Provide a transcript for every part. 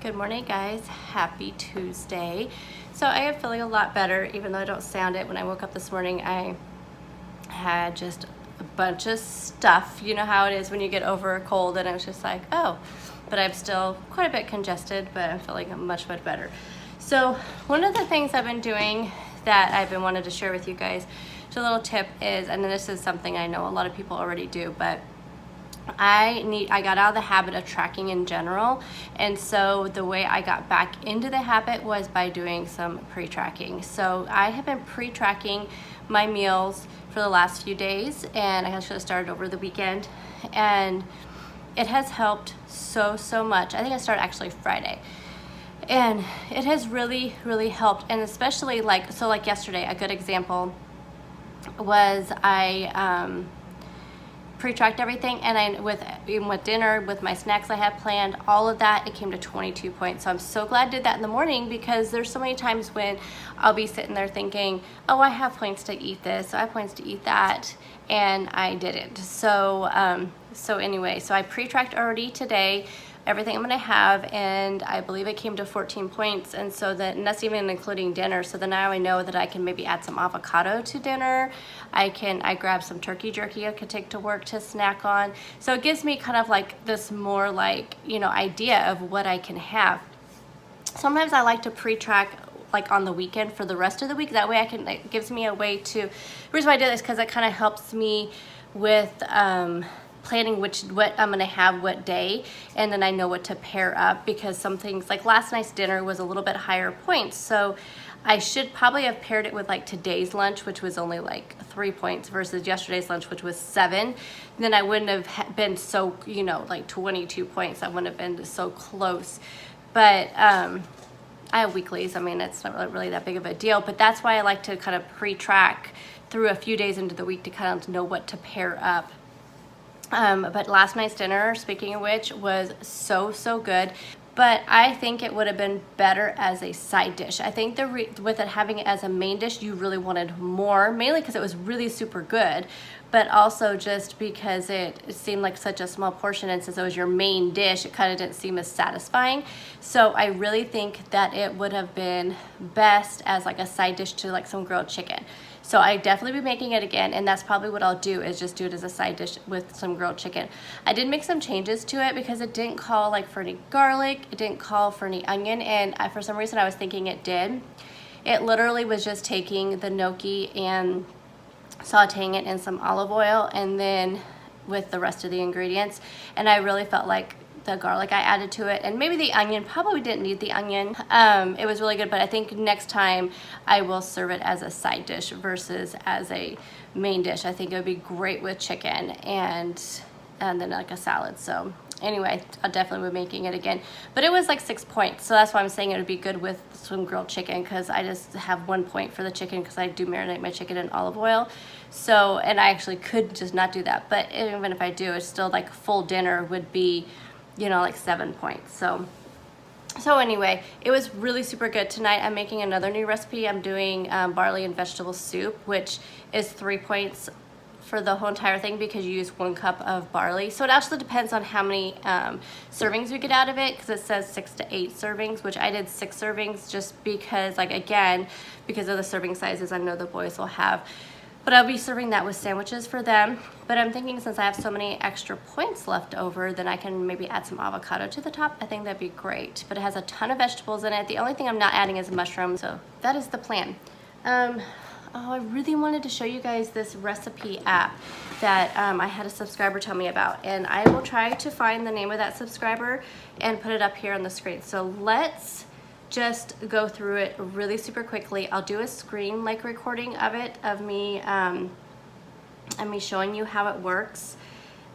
Good morning, guys. Happy Tuesday. So I am feeling a lot better, even though I don't sound it. When I woke up this morning, I had just a bunch of stuff. You know how it is when you get over a cold, and I was just like, oh. But I'm still quite a bit congested, but I'm feeling much better. So one of the things I've been doing that I've been wanting to share with you guys, just a little tip is, and this is something I know a lot of people already do, but I got out of the habit of tracking in general, and so the way I got back into the habit was by doing some pre-tracking. So I have been pre-tracking my meals for the last few days, and I should have started over the weekend, and it has helped so much. I think I started actually Friday, and it has really helped. And especially like yesterday, a good example was I pre-tracked everything, and even with dinner, with my snacks I had planned, all of that, it came to 22 points. So I'm so glad I did that in the morning, because there's so many times when I'll be sitting there thinking, oh, I have points to eat this, I have points to eat that, and I didn't. So anyway, so I pre-tracked already today everything I'm gonna have, and I believe it came to 14 points, and that's even including dinner. So then now I know that I can maybe add some avocado to dinner. I grab some turkey jerky I could take to work to snack on. So it gives me kind of like this more like, idea of what I can have. Sometimes I like to pre-track like on the weekend for the rest of the week. That way it gives me a way to, the reason why I do this, because it kind of helps me with planning what I'm gonna have what day, and then I know what to pair up, because some things like last night's dinner was a little bit higher points, so I should probably have paired it with like today's lunch, which was only like 3 points, versus yesterday's lunch, which was 7. Then I wouldn't have been so, like 22 points. I wouldn't have been so close. But I have weeklies. I mean, it's not really that big of a deal, but that's why I like to kind of pre-track through a few days into the week to kind of know what to pair up. But last night's dinner, speaking of which, was so good. But I think it would have been better as a side dish. I think with it having it as a main dish, you really wanted more, mainly because it was really super good, but also just because it seemed like such a small portion, and since it was your main dish, it kind of didn't seem as satisfying. So I really think that it would have been best as like a side dish to like some grilled chicken. So I definitely be making it again, and that's probably what I'll do, is just do it as a side dish with some grilled chicken. I did make some changes to it because it didn't call like for any garlic, it didn't call for any onion, and for some reason I was thinking it did. It literally was just taking the gnocchi and sauteing it in some olive oil, and then with the rest of the ingredients, and I really felt like the garlic I added to it, and maybe the onion, probably didn't need the onion. It was really good, but I think next time I will serve it as a side dish versus as a main dish. I think it would be great with chicken and then like a salad. So anyway, I'll definitely be making it again. But it was like 6 points, so that's why I'm saying it would be good with some grilled chicken, because I just have 1 point for the chicken because I do marinate my chicken in olive oil. So, and I actually could just not do that, but even if I do, it's still like full dinner would be, like 7 points. So anyway, it was really super good. Tonight I'm making another new recipe. I'm doing barley and vegetable soup, which is 3 points for the whole entire thing, because you use 1 cup of barley. So it actually depends on how many servings you get out of it, because it says 6 to 8 servings, which I did 6 servings just because, like, again, because of the serving sizes I know the boys will have. But I'll be serving that with sandwiches for them. But I'm thinking, since I have so many extra points left over, then I can maybe add some avocado to the top. I think that'd be great. But it has a ton of vegetables in it. The only thing I'm not adding is mushrooms. So that is the plan. I really wanted to show you guys this recipe app that I had a subscriber tell me about. And I will try to find the name of that subscriber and put it up here on the screen. So let's just go through it really super quickly. I'll do a screen like recording of it, of me and me showing you how it works,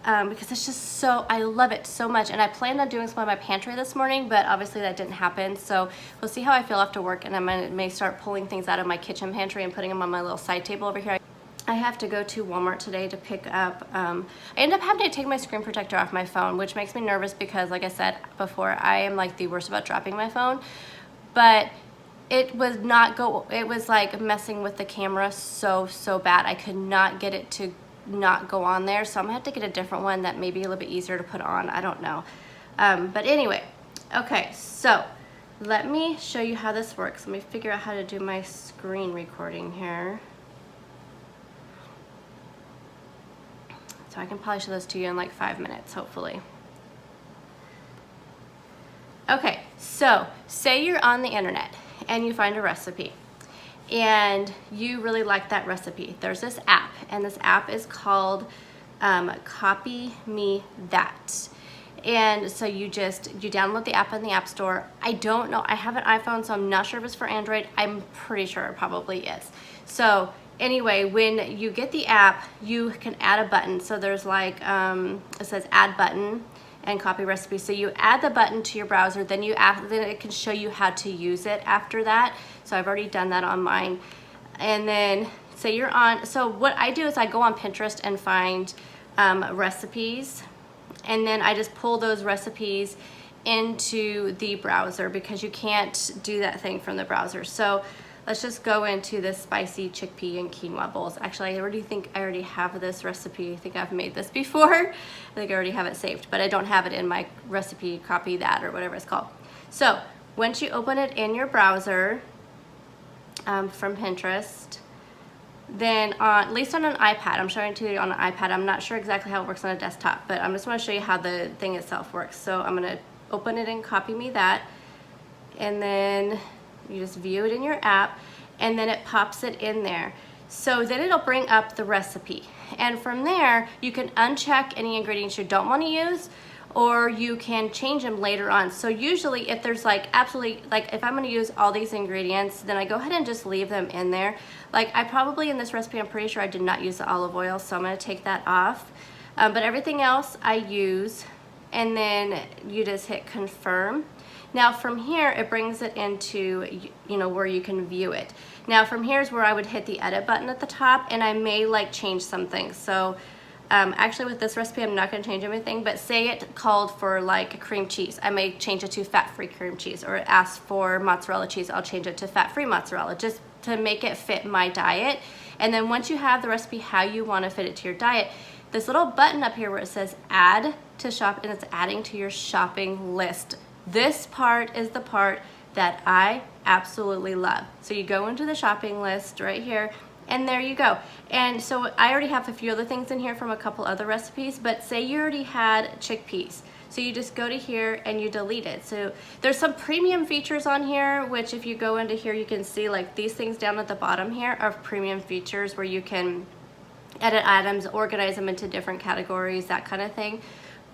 because it's just I love it so much. And I planned on doing some of my pantry this morning, but obviously that didn't happen. So we'll see how I feel after work, and I may start pulling things out of my kitchen pantry and putting them on my little side table over here. I have to go to Walmart today to pick up, I end up having to take my screen protector off my phone, which makes me nervous because, like I said before, I am like the worst about dropping my phone. But it was like messing with the camera so bad. I could not get it to not go on there, so I'm gonna have to get a different one that may be a little bit easier to put on. I don't know. But anyway, Okay, so let me show you how this works. Let me figure out how to do my screen recording here. So I can probably show this to you in like 5 minutes, hopefully. Okay, so say you're on the internet and you find a recipe and you really like that recipe. There's this app, and this app is called Copy Me That. And so you download the app in the App Store. I don't know, I have an iPhone, so I'm not sure if it's for Android. I'm pretty sure it probably is. So anyway, when you get the app, you can add a button. So there's like, it says add button and copy recipe. So you add the button to your browser, then it can show you how to use it after that. So I've already done that on mine. And then say you're on, so what I do is I go on Pinterest and find recipes, and then I just pull those recipes into the browser because you can't do that thing from the browser. So let's just go into this spicy chickpea and quinoa bowls. Actually, I already think I already have this recipe. I think I've made this before. I think I already have it saved, but I don't have it in my recipe copy that or whatever it's called. So once you open it in your browser from Pinterest, then at least on an iPad, I'm showing it to you on an iPad. I'm not sure exactly how it works on a desktop, but I just want to show you how the thing itself works. So I'm going to open it and Copy Me That, and then you just view it in your app, and then it pops it in there. So then it'll bring up the recipe, and from there you can uncheck any ingredients you don't want to use, or you can change them later on. So usually if there's like absolutely, like if I'm going to use all these ingredients, then I go ahead and just leave them in there. Like I probably in this recipe, I'm pretty sure I did not use the olive oil, so I'm going to take that off. But everything else I use, and then you just hit confirm. Now from here, it brings it into, you know, where you can view it. Now from here is where I would hit the edit button at the top, and I may like change some things. So actually with this recipe, I'm not gonna change anything, but say it called for like cream cheese. I may change it to fat-free cream cheese, or it asks for mozzarella cheese, I'll change it to fat-free mozzarella, just to make it fit my diet. And then once you have the recipe how you wanna fit it to your diet, this little button up here where it says add to shop, and it's adding to your shopping list. This part is the part that I absolutely love. So you go into the shopping list right here, and there you go. And so I already have a few other things in here from a couple other recipes, but say you already had chickpeas. So you just go to here and you delete it. So there's some premium features on here, which if you go into here, you can see like these things down at the bottom here are premium features where you can edit items, organize them into different categories, that kind of thing.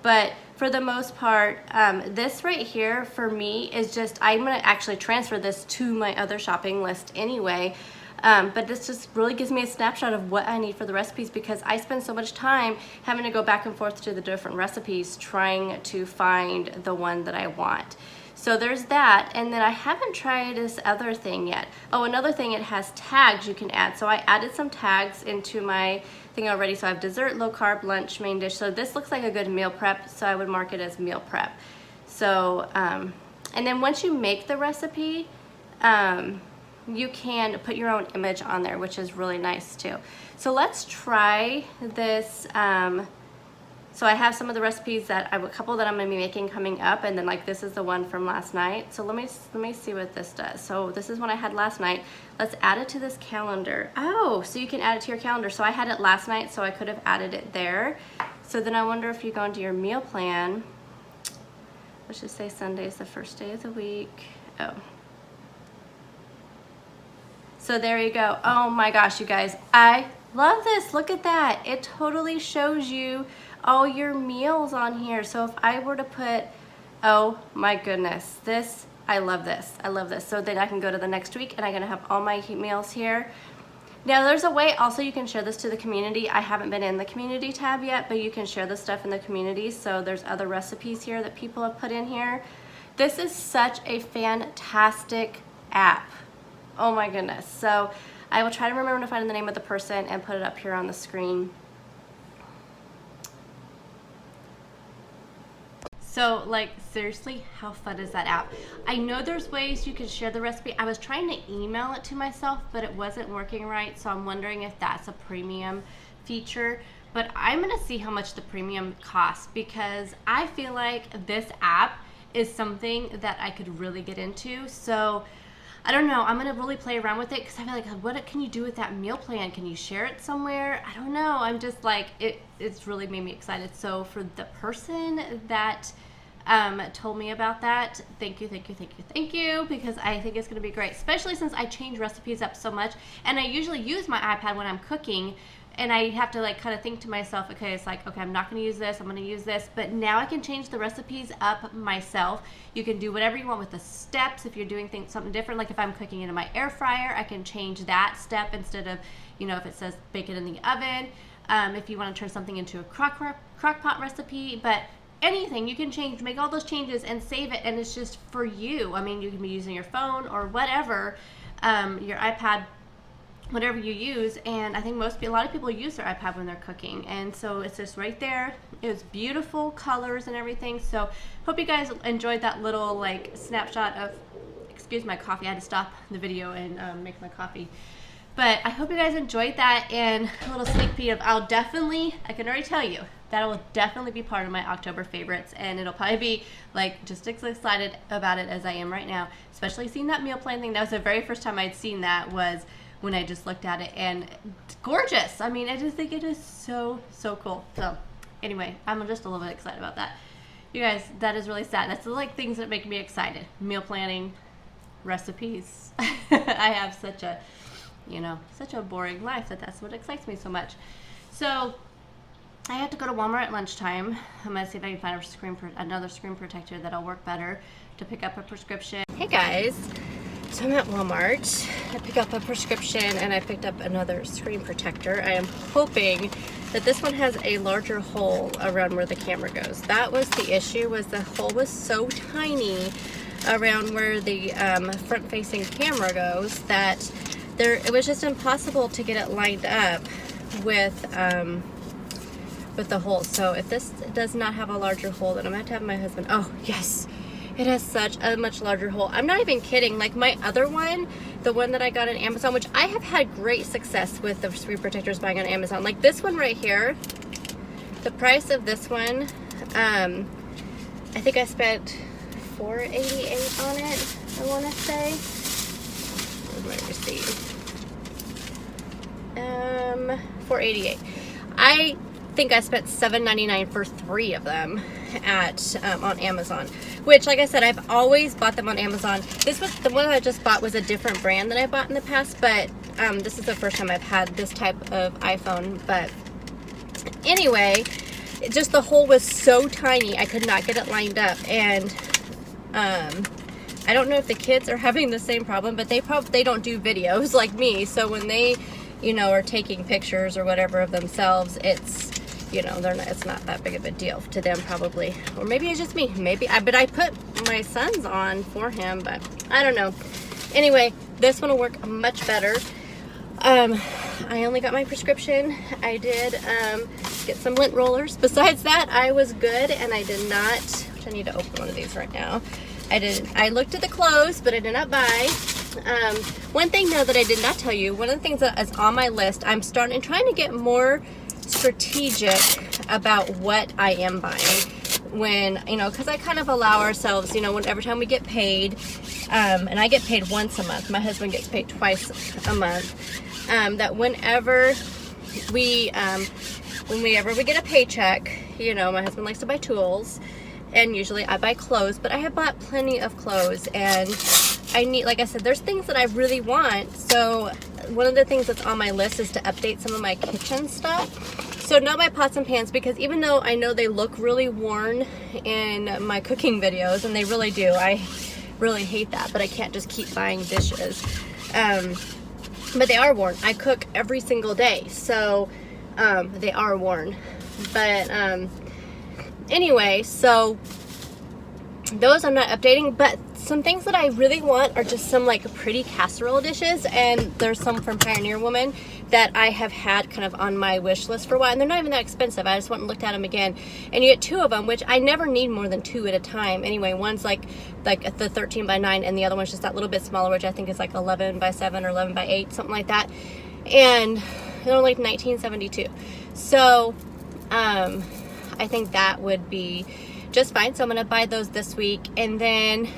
But for the most part, this right here for me is just, I'm gonna actually transfer this to my other shopping list anyway. But this just really gives me a snapshot of what I need for the recipes, because I spend so much time having to go back and forth to the different recipes trying to find the one that I want. So there's that, and then I haven't tried this other thing yet. Oh, another thing, it has tags you can add. So I added some tags into my thing already. So I have dessert, low carb, lunch, main dish. So this looks like a good meal prep, so I would mark it as meal prep. So, and then once you make the recipe, you can put your own image on there, which is really nice too. So let's try this. So I have some of the recipes that I have a couple that I'm gonna be making coming up, and then like this is the one from last night. So let me see what this does. So this is one I had last night. Let's add it to this calendar. Oh, so you can add it to your calendar. So I had it last night, so I could have added it there. So then I wonder if you go into your meal plan. Let's just say Sunday is the first day of the week. Oh. So there you go. Oh my gosh, you guys, I love this. Look at that. It totally shows you all your meals on here. So if I were to put, oh my goodness, this, I love this. I love this. So then I can go to the next week and I'm gonna have all my meals here. Now there's a way also you can share this to the community. I haven't been in the community tab yet, but you can share this stuff in the community. So there's other recipes here that people have put in here. This is such a fantastic app. Oh my goodness. So I will try to remember to find the name of the person and put it up here on the screen. So like seriously, how fun is that app? I know there's ways you can share the recipe. I was trying to email it to myself, but it wasn't working right. So I'm wondering if that's a premium feature, but I'm gonna see how much the premium costs, because I feel like this app is something that I could really get into. So I don't know. I'm going to really play around with it because I feel like, what can you do with that meal plan? Can you share it somewhere? I don't know. I'm just like, it's really made me excited. So for the person that told me about that, thank you, because I think it's going to be great, especially since I change recipes up so much, and I usually use my iPad when I'm cooking, and I have to like kind of think to myself, okay, it's like, okay, I'm not going to use this, I'm going to use this, but now I can change the recipes up myself. You can do whatever you want with the steps. If you're doing something different, like if I'm cooking in my air fryer, I can change that step instead of, you know, if it says bake it in the oven. If you want to turn something into a crock pot recipe, but anything you can change, make all those changes and save it, and it's just for you. I mean, you can be using your phone or whatever, your iPad, whatever you use, and I think a lot of people use their iPad when they're cooking, and so it's just right there. It's beautiful colors and everything. So hope you guys enjoyed that little like snapshot of, excuse my coffee, I had to stop the video and make my coffee. But I hope you guys enjoyed that, and a little sneak peek of, I can already tell you, that will definitely be part of my October favorites, and it'll probably be like just as excited about it as I am right now, especially seeing that meal plan thing. That was the very first time I'd seen that, was when I just looked at it, and it's gorgeous. I mean, I just think it is so cool. So anyway, I'm just a little bit excited about that. You guys, that is really sad. That's the like things that make me excited. Meal planning, recipes. I have such a boring life that's what excites me so much. So I have to go to Walmart at lunchtime. I'm going to see if I can find another screen protector that'll work better to pick up a prescription. Hey guys, so I'm at Walmart. I picked up a prescription and I picked up another screen protector. I am hoping that this one has a larger hole around where the camera goes. That was the issue, was the hole was so tiny around where the front-facing camera goes that it was just impossible to get it lined up with the hole. So if this does not have a larger hole, then I'm going to have my husband. Oh yes, it has such a much larger hole. I'm not even kidding. Like my other one, the one that I got on Amazon, which I have had great success with the screen protectors buying on Amazon. Like this one right here, the price of this one, I think I spent $4.88 on it, I want to say. Where's my receipt? $4.88. I think I spent $7.99 for 3 of them on Amazon, which, like I said, I've always bought them on Amazon. This was the one I just bought, was a different brand than I bought in the past, but this is the first time I've had this type of iPhone. But anyway, just the hole was so tiny I could not get it lined up, and I don't know if the kids are having the same problem, but they don't do videos like me, so when they, you know, are taking pictures or whatever of themselves, it's, you know, it's not that big of a deal to them probably. Or maybe it's just me. But I put my son's on for him, but I don't know. Anyway, this one will work much better. I only got my prescription. I did get some lint rollers. Besides that, I was good, and I did not, which I need to open one of these right now. I looked at the clothes, but I did not buy. One thing though that I did not tell you, one of the things that is on my list, I'm trying to get more strategic about what I am buying. When, you know, because I kind of allow ourselves, you know, every time we get paid, and I get paid once a month, my husband gets paid twice a month, that whenever we get a paycheck, you know, my husband likes to buy tools, and usually I buy clothes, but I have bought plenty of clothes, and I need, like I said, there's things that I really want. So one of the things that's on my list is to update some of my kitchen stuff. So not my pots and pans, because even though I know they look really worn in my cooking videos, and they really do, I really hate that, but I can't just keep buying dishes. But they are worn. I cook every single day, so they are worn. But anyway, so those I'm not updating, but some things that I really want are just some like pretty casserole dishes, and there's some from Pioneer Woman that I have had kind of on my wish list for a while, and they're not even that expensive. I just went and looked at them again, and you get 2 of them, which I never need more than 2 at a time anyway. One's like the 13 by 9, and the other one's just that little bit smaller, which I think is like 11 by 7 or 11 by 8, something like that, and they're like $19.72. So I think that would be just fine. So I'm gonna buy those this week. And then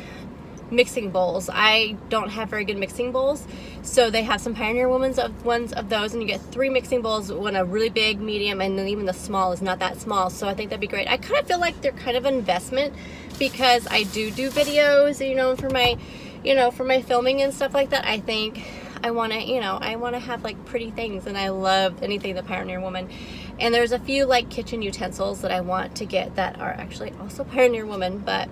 mixing bowls. I don't have very good mixing bowls, so they have some Pioneer ones of those, and you get 3 mixing bowls, one a really big, medium, and then even the small is not that small. So I think that'd be great. I kind of feel like they're kind of an investment because I do videos, for my filming and stuff like that. I think I want to have like pretty things, and I love anything the Pioneer Woman. And there's a few like kitchen utensils that I want to get that are actually also Pioneer Woman, but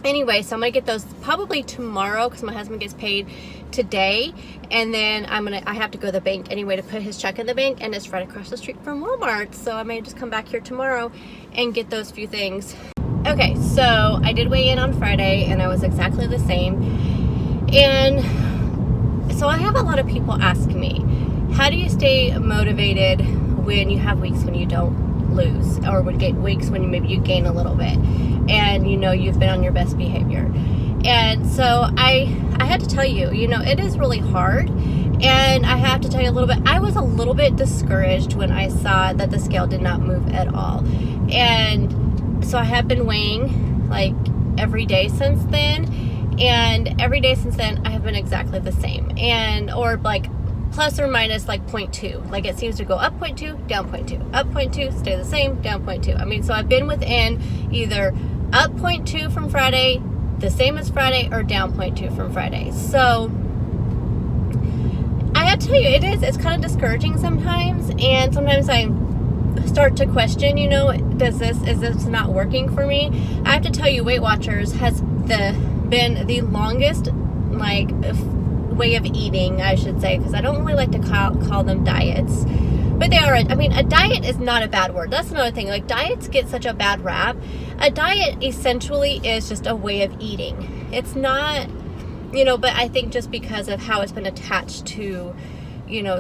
anyway, so I'm gonna get those probably tomorrow because my husband gets paid today, and then I have to go to the bank anyway to put his check in the bank, and it's right across the street from Walmart, so I may just come back here tomorrow and get those few things. Okay, so I did weigh in on Friday, and I was exactly the same. And so I have a lot of people ask me, how do you stay motivated when you have weeks when you don't lose, or would get weeks when maybe you gain a little bit, and you've been on your best behavior? And so I had to tell you, it is really hard. And I have to tell you a little bit, I was a little bit discouraged when I saw that the scale did not move at all. And so I have been weighing like every day since then, and every day since then I have been exactly the same, or like plus or minus like 0.2. Like it seems to go up 0.2, down 0.2, up 0.2, stay the same, down 0.2. I mean, so I've been within either up 0.2 from Friday, the same as Friday, or down 0.2 from Friday. So I have to tell you, it's kind of discouraging sometimes, and sometimes I start to question, is this not working for me? I have to tell you, Weight Watchers has been the longest like way of eating, I should say, because I don't really like to call them diets, but they are. I mean, a diet is not a bad word. That's another thing. Like, diets get such a bad rap. A diet essentially is just a way of eating. It's not, but I think just because of how it's been attached to,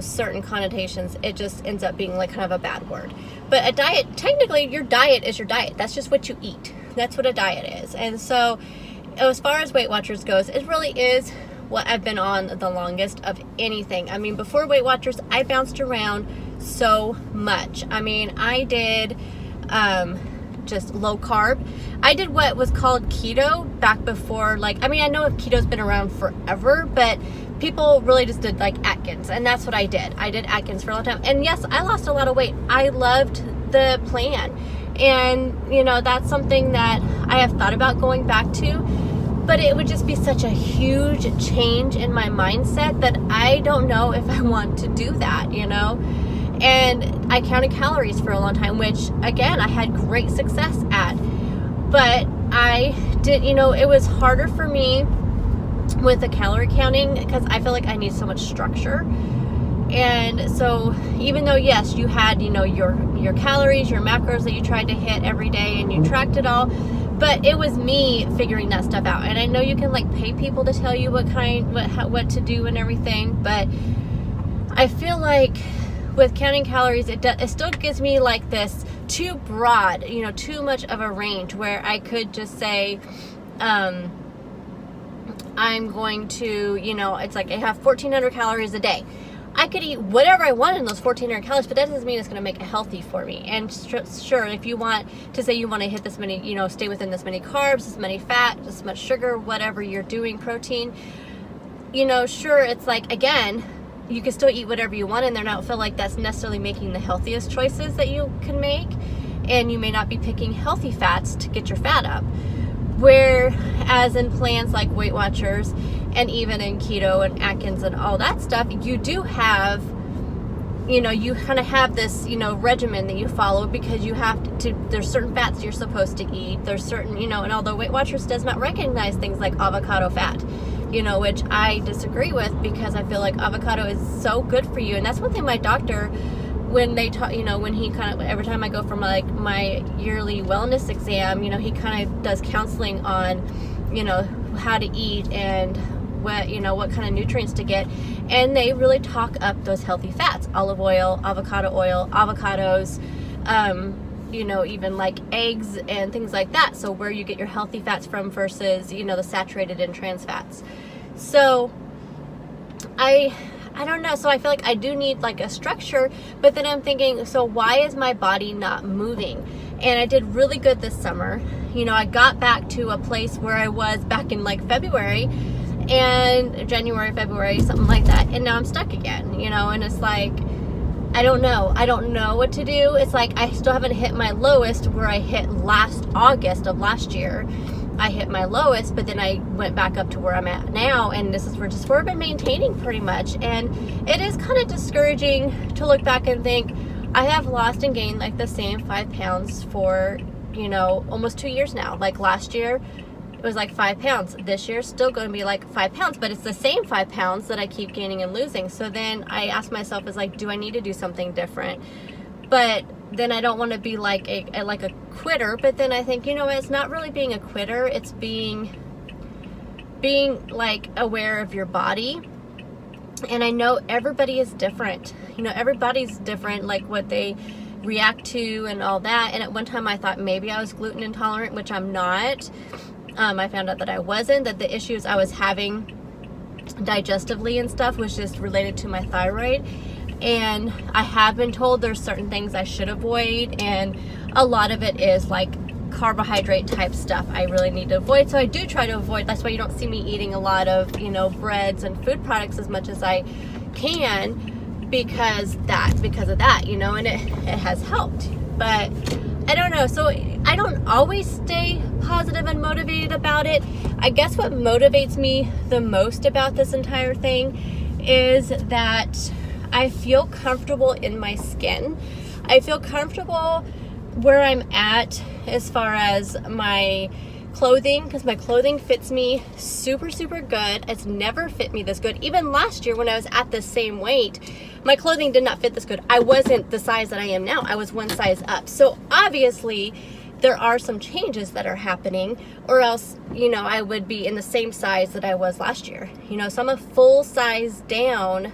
certain connotations, it just ends up being like kind of a bad word. But a diet, technically, your diet is your diet. That's just what you eat. That's what a diet is. And so, as far as Weight Watchers goes, it really is what I've been on the longest of anything. I mean, before Weight Watchers, I bounced around so much. I mean, I did just low carb. I did what was called keto back before, I know keto's been around forever, but people really just did like Atkins, and that's what I did. I did Atkins for a long time, and yes, I lost a lot of weight. I loved the plan, and that's something that I have thought about going back to, but it would just be such a huge change in my mindset that I don't know if I want to do that, And I counted calories for a long time, which again, I had great success at, but I did, it was harder for me with the calorie counting because I feel like I need so much structure. And so even though, yes, you had, your calories, your macros that you tried to hit every day, and you tracked it all, but it was me figuring that stuff out. And I know you can pay people to tell you what to do and everything, but I feel like with counting calories, it still gives me like this too broad, too much of a range where I could just say, I'm going to, it's like I have 1,400 calories a day. I could eat whatever I want in those 1,400 calories, but that doesn't mean it's going to make it healthy for me. And sure, if you want to say you want to hit this many, stay within this many carbs, this many fat, this much sugar, whatever you're doing, protein, sure, it's like, again, you can still eat whatever you want in there, and I don't feel like that's necessarily making the healthiest choices that you can make, and you may not be picking healthy fats to get your fat up. Whereas in plans like Weight Watchers, and even in keto and Atkins and all that stuff, you do have, you kind of have this, regimen that you follow, because you have to, there's certain fats you're supposed to eat. There's certain, and although Weight Watchers does not recognize things like avocado fat, which I disagree with, because I feel like avocado is so good for you. And that's one thing my doctor, when they talk, when he kind of, every time I go for my yearly wellness exam, he kind of does counseling on, how to eat and what kind of nutrients to get. And they really talk up those healthy fats, olive oil, avocados, even like eggs and things like that. So where you get your healthy fats from versus, the saturated and trans fats. So I don't know. So I feel like I do need like a structure, but then I'm thinking, so why is my body not moving? and I did really good this summer. You know, I got back to a place where I was back in like February and January, February, something like that, and now I'm stuck again, you know, and it's like, I don't know what to do. It's like I still haven't hit my lowest where I hit last August of last year. I hit my lowest, but then I went back up to where I'm at now, and this is just where I've been maintaining pretty much. And it is kind of discouraging to look back and think I have lost and gained like the same 5 pounds for, you know, almost 2 years now. Like last year it was like 5 pounds. This year still going to be like 5 pounds, but it's the same 5 pounds that I keep gaining and losing. So then I ask myself, is like, do I need to do something different? But then I don't want to be like a quitter. But then I think, you know, it's not really being a quitter. It's being like aware of your body. And I know everybody is different. You know, everybody's different, like what they react to and all that. And at one time I thought maybe I was gluten intolerant, which I'm not. I found out that I wasn't, that the issues I was having digestively and stuff was just related to my thyroid. And I have been told there's certain things I should avoid, and a lot of it is like carbohydrate type stuff I really need to avoid. So I do try to avoid. That's why you don't see me eating a lot of, you know, breads and food products as much as I can, because of that, you know, and it has helped. But I don't know. So I don't always stay positive and motivated about it. I guess what motivates me the most about this entire thing is that I feel comfortable in my skin. I feel comfortable where I'm at as far as my clothing, because my clothing fits me super, super good. It's never fit me this good. Even last year when I was at the same weight, my clothing did not fit this good. I wasn't the size that I am now. I was one size up. So obviously there are some changes that are happening, or else, you know, I would be in the same size that I was last year. You know, so I'm a full size down.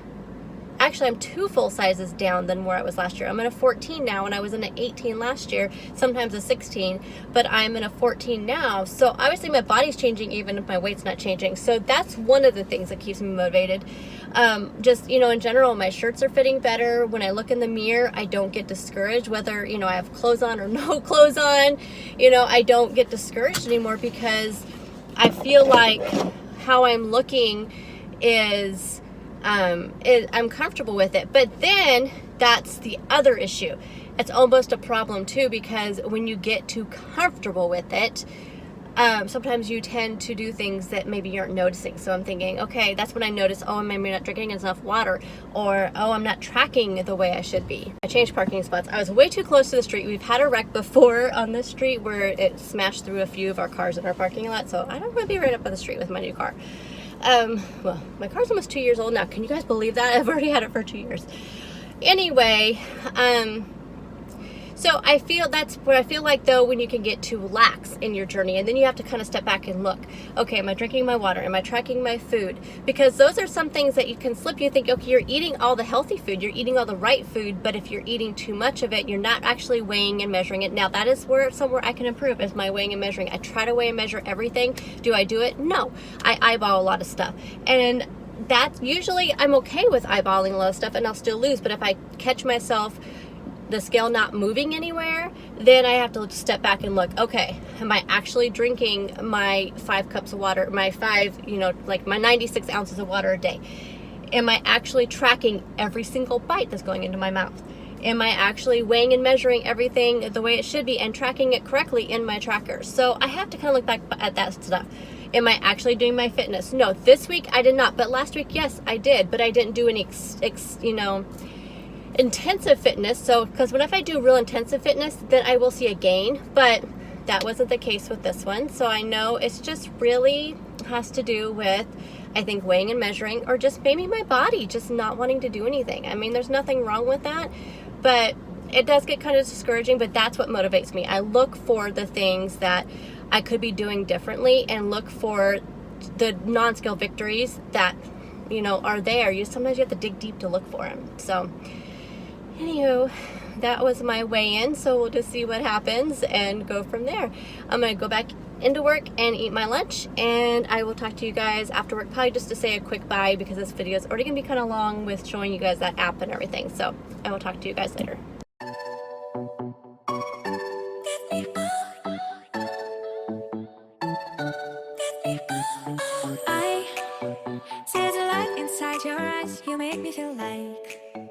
Actually, I'm 2 full sizes down than where I was last year. I'm in a 14 now, and I was in an 18 last year, sometimes a 16, but I'm in a 14 now. So obviously my body's changing even if my weight's not changing. So that's one of the things that keeps me motivated. Just, you know, in general, my shirts are fitting better. When I look in the mirror, I don't get discouraged, whether, you know, I have clothes on or no clothes on. You know, I don't get discouraged anymore, because I feel like how I'm looking is I'm comfortable with it. But then that's the other issue. It's almost a problem too, because when you get too comfortable with it, sometimes you tend to do things that maybe you aren't noticing. So I'm thinking, okay, that's when I notice, oh, I'm maybe not drinking enough water, or oh, I'm not tracking the way I should be. I changed parking spots. I was way too close to the street. We've had a wreck before on this street where it smashed through a few of our cars in our parking lot. So I don't want to be right up on the street with my new car. Well, my car's almost 2 years old now. Can you guys believe that? I've already had it for 2 years. Anyway, so I feel that's what I feel like, though, when you can get too lax in your journey, and then you have to kind of step back and look, okay, am I drinking my water? Am I tracking my food? Because those are some things that you can slip. You think, okay, you're eating all the healthy food, you're eating all the right food, but if you're eating too much of it, you're not actually weighing and measuring it. Now, that is somewhere I can improve, is my weighing and measuring. I try to weigh and measure everything. Do I do it? No. I eyeball a lot of stuff. And that's usually, I'm okay with eyeballing a lot of stuff, and I'll still lose. But if I catch myself the scale not moving anywhere, then I have to step back and look, okay, am I actually drinking my 5 cups of water, my 5, you know, like my 96 ounces of water a day? Am I actually tracking every single bite that's going into my mouth? Am I actually weighing and measuring everything the way it should be and tracking it correctly in my tracker? So I have to kind of look back at that stuff. Am I actually doing my fitness? No, this week I did not, but last week, yes, I did, but I didn't do any, you know, intensive fitness. So because if I do real intensive fitness, then I will see a gain, but that wasn't the case with this one. So I know it's just really has to do with, I think, weighing and measuring, or just maybe my body just not wanting to do anything. I mean, there's nothing wrong with that, but it does get kind of discouraging. But that's what motivates me. I look for the things that I could be doing differently, and look for the non-scale victories that, you know, are there. Sometimes you have to dig deep to look for them. So anywho, that was my weigh-in, so we'll just see what happens and go from there. I'm going to go back into work and eat my lunch, and I will talk to you guys after work, probably just to say a quick bye, because this video is already going to be kind of long with showing you guys that app and everything. So I will talk to you guys later. inside your eyes, you make me feel like